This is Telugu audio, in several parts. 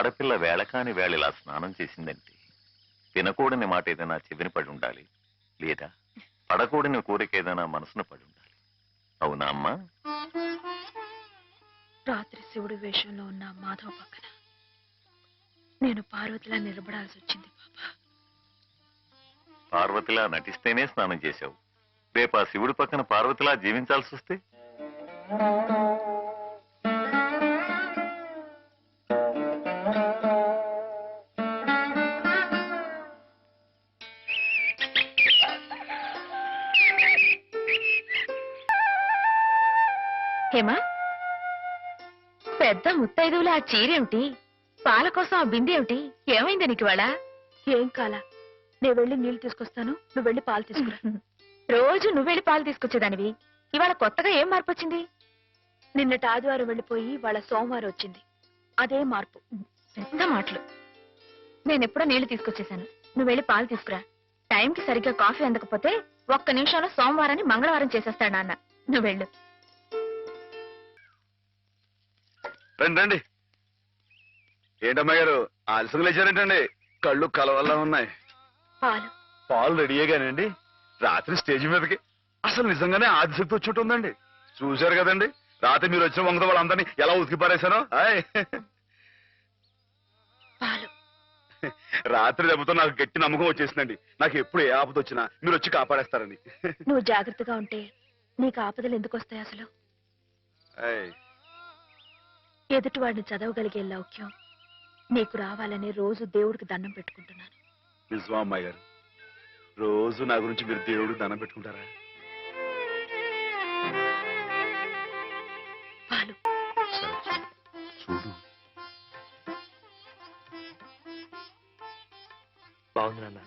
ఆడపిల్ల వేళకాని వేళలా స్నానం చేసిందంటే తినకూడని మాట ఏదైనా చెవిని పడి ఉండాలి, లేదా పడకూడని కోరిక ఏదైనా మనసును పడి ఉండాలి. అవునా అమ్మా? రాత్రి శివుడి వేషంలో ఉన్న మాధవ్ పక్కన నేను పార్వతిలా నిలబడాల్సి వచ్చింది బాబా. పార్వతిలా నటిస్తేనే స్నానం చేశావు. రేపు ఆ శివుడి పక్కన పార్వతిలా జీవించాల్సి వస్తే? హేమా, పెద్ద ముత్తైదువులు ఆ చీరేమిటి, పాల కోసం ఆ బిందెమిటి, ఏమైంది నీకు ఇవాళ? ఏం కాలా, నేను వెళ్ళి నీళ్లు తీసుకొస్తాను, నువ్వు వెళ్ళి పాలు తీసుకురా. రోజు నువ్వు వెళ్ళి పాలు తీసుకొచ్చేదానివి, ఇవాళ కొత్తగా ఏం మార్పు వచ్చింది? నిన్నటి ఆదివారం వెళ్ళిపోయి వాళ్ళ సోమవారం వచ్చింది, అదే మార్పు. పెద్ద మాటలు. నేను ఎప్పుడో నీళ్లు తీసుకొచ్చేసాను, నువ్వు వెళ్ళి పాలు తీసుకురా. టైంకి సరిగ్గా కాఫీ అందకపోతే ఒక్క నిమిషంలో సోమవారాన్ని మంగళవారం చేసేస్తాడు నాన్న. నువ్వు వెళ్ళు. రండి రండి. ఏంటమ్మా గారు ఆలస్యం లేచారేంటండి? కళ్ళు కలవల్లా ఉన్నాయి. పాలు పాలు రెడీయేగానండి. రాత్రి స్టేజ్ మీదకి అసలు నిజంగానే ఆదిశక్తి వచ్చి ఉంటుందండి. చూశారు కదండి రాత్రి మీరు వచ్చిన వంగతో వాళ్ళందరినీ ఎలా ఉతికి పారేశానో. పాలు రాత్రి దెబ్బతో నాకు గట్టి నమ్మకం వచ్చేసిందండి. నాకు ఎప్పుడు ఏ ఆపద వచ్చినా మీరు వచ్చి కాపాడేస్తారని. నువ్వు జాగ్రత్తగా ఉంటే నీకు ఆపదలు ఎందుకు వస్తాయి అసలు? ఎదుటి వాడిని చదవగలిగే లౌక్యం నీకు రావాలని రోజు దేవుడికి దండం పెట్టుకుంటున్నాను. నిజమా అమ్మాయి గారు? రోజు నా గురించి మీరు దేవుడికి దండం పెట్టుకుంటారా? పాలు చూడు. బాగుంది నాన్న,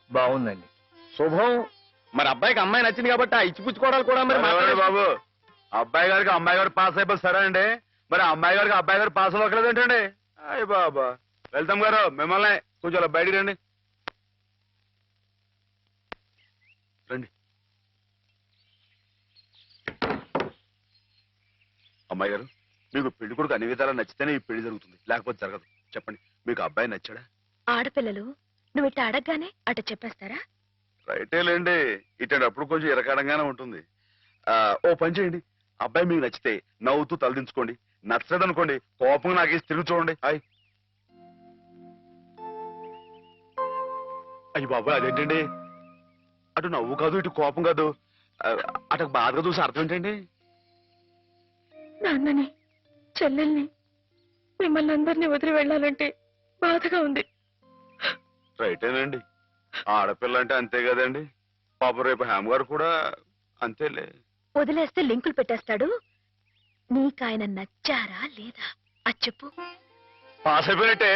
బాగుందండి. శుభం. మరి అబ్బాయికి అమ్మాయి నచ్చింది కాబట్టి ఆ ఇచ్చిపుచ్చుకోవడాలు కూడా మరి బాబు, అబ్బాయి గారికి అమ్మాయి గారు పాస్ అయిపోయి సరే అండి, మరి అమ్మాయి గారికి అబ్బాయి గారు పాస్ అవ్వట్లేదు ఏంటండి? అయ్య బాబా. వెళ్తాం గారు, మిమ్మల్ని కొంచెం అలా బయటికి రండి. రండి. అమ్మాయి గారు, మీకు పెళ్లి కొడుకు అన్ని విధాలా నచ్చితేనే ఈ పెళ్లి జరుగుతుంది, లేకపోతే జరగదు. చెప్పండి, మీకు అబ్బాయి నచ్చాడా? ఆడపిల్లలు నువ్వు ఇట్ట అడగగానే అట చెప్పేస్తారా? రైటే లేండి, ఇటప్పుడు కొంచెం ఇరకాడంగానే ఉంటుంది. ఓ పని చేయండి, అబ్బాయి మీకు నచ్చితే నవ్వుతూ తలదించుకోండి, నచ్చదనుకోండి కోపంగా నాకేసి తిరిగి చూడండి. అయ్యి బాబాయ్, అదేంటండి అటు నవ్వు కాదు ఇటు కోపం కాదు, అటు బాధగా చూసి అర్థం ఏంటండి? నాన్నని చెల్లెల్ని మిమ్మల్ని అందరినీ వదిలి వెళ్ళాలంటే బాధగా ఉంది. రైటేనండి, ఆడపిల్ల అంటే అంతే కదండి. పాప రేపు హేమ గారు కూడా అంతేలే. వదిలేస్తే లింకులు పెట్టేస్తాడు. నీకాయన నచ్చారా లేదా అది చెప్పు. పాస్ అయిపోయినట్టే.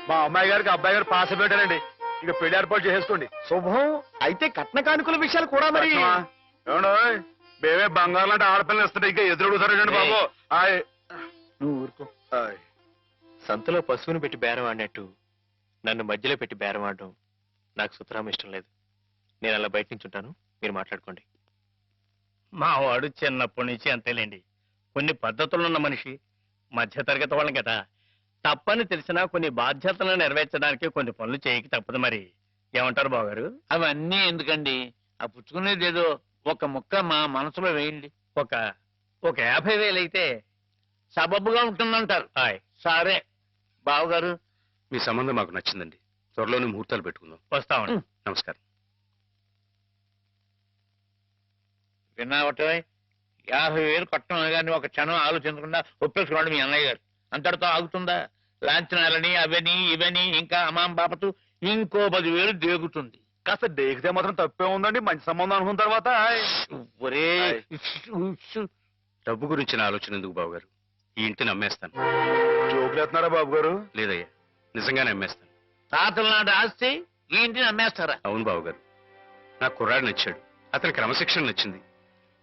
మా అమ్మాయి గారికి అబ్బాయి గారు పాస్ అయిపోయారండి. ఇక పెళ్లి ఏర్పాటు చేసుకోండి. శుభం. అయితే కట్న కానుకల విషయాలు కూడా మరి ఏమండో, మేమే బంగారం లాంటి ఆడపిల్లలు ఇస్తుంటే ఇంకా ఎదురుడుతారండి బాబు. నువ్వు ఊరుకో. సంతలో పశువుని పెట్టి బేరం ఆడినట్టు నన్ను మధ్యలో పెట్టి బేరం ఆడడం నాకు సుతరాం ఇష్టం లేదు. నేను అలా బయట నుంచి ఉంటాను, మీరు మాట్లాడుకోండి. మా వాడు చిన్నప్పటి నుంచి అంతేలేండి. కొన్ని పద్ధతులున్న మనిషి, మధ్యతరగతి వాళ్ళం కదా. తప్పని తెలిసినా కొన్ని బాధ్యతలను నెరవేర్చడానికి కొన్ని పనులు చేయక తప్పదు. మరి ఏమంటారు బావగారు? అవన్నీ ఎందుకండి, ఆ పుచ్చుకునేదేదో ఒక ముక్క మా మనసులో వేయండి. ఒక 50,000 అయితే సబబుగా ఉంటుందంటారు. సరే బావగారు, మీ సంబంధం మాకు నచ్చిందండి. త్వరలోనే ముహూర్తాలు పెట్టుకుందాం. వస్తామండి. నమస్కారం. విన్నావటే 50,000 కట్టం కానీ ఒక క్షణం ఆలోచించకుండా ఒప్పేసుకోండి మీ అన్నయ్య గారు. అంతటితో ఆగుతుందా? లాంఛనాలని అవని ఇవని ఇంకా అమాం బాపతు ఇంకో 10,000 దేగుతుంది. కాస్త దేగితే మాత్రం తప్పే ఉందండి, మంచి సంబంధం అనుకున్న తర్వాత. ఒరే డబ్బు గురించిన ఆలోచన ఎందుకు బాబు గారు? ఈ ఇంటిని అమ్మేస్తాను. జోకులు వేస్తున్నారా బాబు గారు? లేదయ్యా, నిజంగానే అమ్మేస్తాను. తాతల నాటి ఆస్తి ఈ ఇంటిని అమ్మేస్తారా? అవును బాబు గారు, నాకు కుర్రాడు నచ్చాడు, అతని క్రమశిక్షణ నచ్చింది.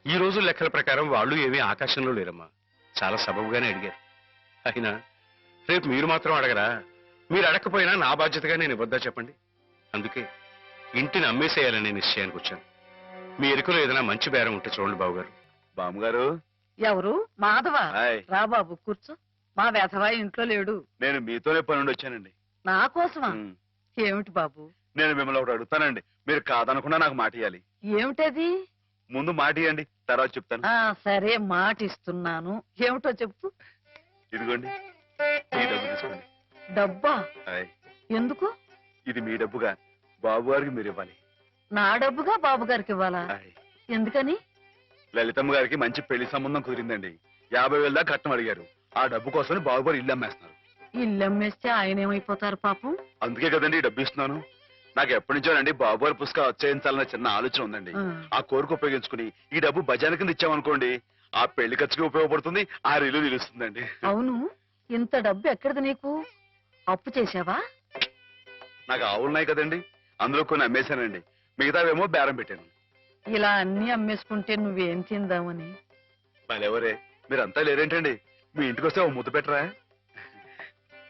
ఈ రోజు లెక్కల ప్రకారం వాళ్ళు ఏమీ ఆకాశంలో లేరమ్మా, చాలా సబబుగానే అడిగారు. అయినా రేపు మీరు మాత్రం అడగరా? మీరు అడగకపోయినా నా బాధ్యతగా నేను ఇవ్వద్దా చెప్పండి? అందుకే ఇంటిని అమ్మేసేయాలనే నిశ్చయానికి వచ్చాను. మీ ఎరుకలో ఏదైనా మంచి బేరం ఉంటే చూడండి బాబు గారు. బామ్మగారు. ఎవరు? మాధవ. రా బాబు కూర్చో. మా వెధవా ఇంట్లో లేడు. నేను మీతోనే పనుండి వచ్చానండి. నా కోసమా? ఉమ్. ఏమిటి బాబు? నేను మిమ్మల్ని ఒకటి అడుగుతానండి, మీరు కాదనకుండా నాకు మాట ఇవ్వాలి. ఏమిటది? ముందు మాట ఇవ్వండి, తర్వాత చెప్తాను. సరే, మాట ఇస్తున్నాను. ఏమిటో చెప్పు. ఇదిగోండి, ఈ డబ్బు తీసుకోండి. డబ్బా? ఆయ్, ఎందుకు? ఇది మీ డబ్బుగా బాబు గారికి మీరు ఇవ్వాలి. నా డబ్బుగా బాబు గారికి ఇవ్వాలా? ఆయ్, ఎందుకని? లలితమ్మ గారికి మంచి పెళ్లి సంబంధం కుదిరిందండి. 50,000 దాకా కట్నం అడిగారు. ఆ డబ్బు కోసం బాబు గారు ఇల్లు అమ్మేస్తున్నారు. ఇల్లు అమ్మేస్తే ఆయన ఏమైపోతారు పాపం? అందుకే కదండి ఈ డబ్బు ఇస్తున్నాను. నాకు ఎప్పటి నుంచోనండి బాబు గారి పుస్తకం వచ్చేయించాలన్న చిన్న ఆలోచన ఉందండి. ఆ కోరిక ఉపయోగించుకుని ఈ డబ్బు బజార్ కింద ఇచ్చామనుకోండి, ఆ పెళ్లి ఖర్చుకి ఉపయోగపడుతుంది, ఆ ఇల్లు నిలుస్తుందండి. అవును, ఇంత డబ్బు ఎక్కడిది నీకు? అప్పు చేశావా? నాకు ఆవులున్నాయి కదండి, అందులో కొన్ని అమ్మేశానండి. మిగతావేమో బేరం పెట్టాను. ఇలా అన్ని అమ్మేసుకుంటే నువ్వేం తిందామని? మరెవరే, మీరంతా లేరేంటండి? మీ ఇంటికి వస్తే ఓ ముద్దు పెట్టరా?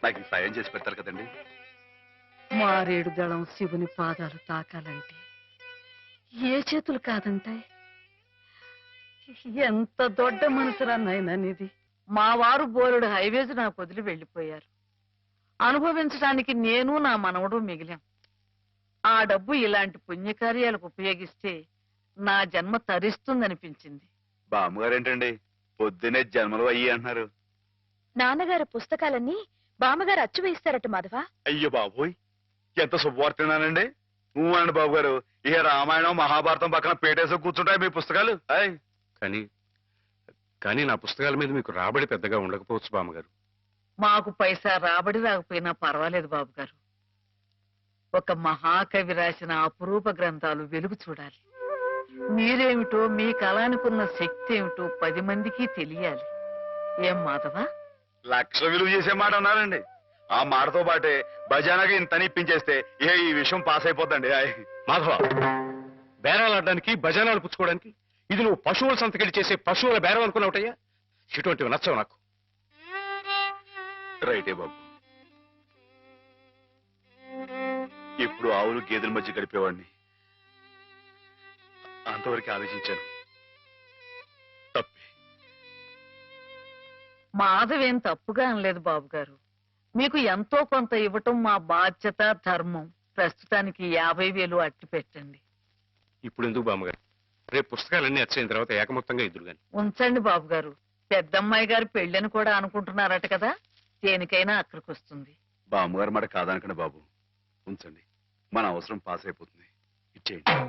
నాకు ఈ సాయం చేసి పెడతారు కదండి. మారేడు దళం శివుని పాదాలు తాకాలంటే ఏ చేతులు కాదంటాయి? ఎంత దొడ్డ మనసురా నాయననిది. మా వారు బోరుడు హైవేజ్ నాకు వదిలి వెళ్ళిపోయారు. అనుభవించడానికి నేను నా మనవడు మిగిలాం. ఆ డబ్బు ఇలాంటి పుణ్యకార్యాలకు ఉపయోగిస్తే నా జన్మ తరిస్తుందనిపించింది. బామ్మగారేంటండి పొద్దునే జన్మలు అయ్యి అంటున్నారు? నాన్నగారు పుస్తకాలన్నీ బామ్మగారు అచ్చు వేయిస్తారట మాధవ. అయ్యో బాబోయ్, ఎంత శుభవార్తేనానండి. అనండి బాబు గారు, ఇక రామాయణం మహాభారతం పక్కన పేటేసి కూర్చుంటాయి మీ పుస్తకాలు. ఆయ్, కానీ నా పుస్తకాల మీద మీకు రాబడి పెద్దగా ఉండకపోవచ్చు బామ్మగారు. మాకు పైసా రాబడి రాకపోయినా పర్వాలేదు బాబు గారు. ఒక మహాకవి రాసిన అపురూప గ్రంథాలు వెలుగు చూడాలి. మీరేమిటో, మీ కళానికున్న శక్తి ఏమిటో 10 మందికి తెలియాలి. ఏం మాధవ? 1,00,000 విలువ చేసే మాట అన్నారండి. ఆ మాటతో పాటే బజానాగా ఇంత ఇప్పించేస్తే ఈ విషయం పాస్ అయిపోద్దండి. ఆయ్, మాధవ, బేరాలు ఆడడానికి బజానాలు పుచ్చుకోవడానికి ఇది నువ్వు పశువుల సంతకెళ్ళి చేసే పశువుల బేరం అనుకున్నావుటయ్యా? ఇటువంటివి నచ్చవు నాకు. రైటే బాబు, ఇప్పుడు ఆవులు గేదెల మధ్య గడిపేవాడిని. అంతవరకు ఆలోచించాను. తప్పే. మాధవేం తప్పుగా అనలేదు బాబు గారు. మీకు ఎంతో కొంత ఇవ్వటం మా బాధ్యత, ధర్మం. ప్రస్తుతానికి 50,000 అట్టి పెట్టండి. ఇప్పుడు ఎందుకు బామ్మగారు? రేపు పుస్తకాలన్నీ వచ్చైన తర్వాత ఏకమొత్తంగా ఎదురుగాని ఉంచండి బాబు గారు. పెద్దమ్మాయి గారి పెళ్ళని కూడా అనుకుంటున్నారట కదా, దేనికైనా అక్కడికి వస్తుంది. బామ్మగారు మాట కాదనకండి బాబు, ఉంచండి. మన అవసరం పాస్ అయిపోతుంది. ఇచ్చేయండి.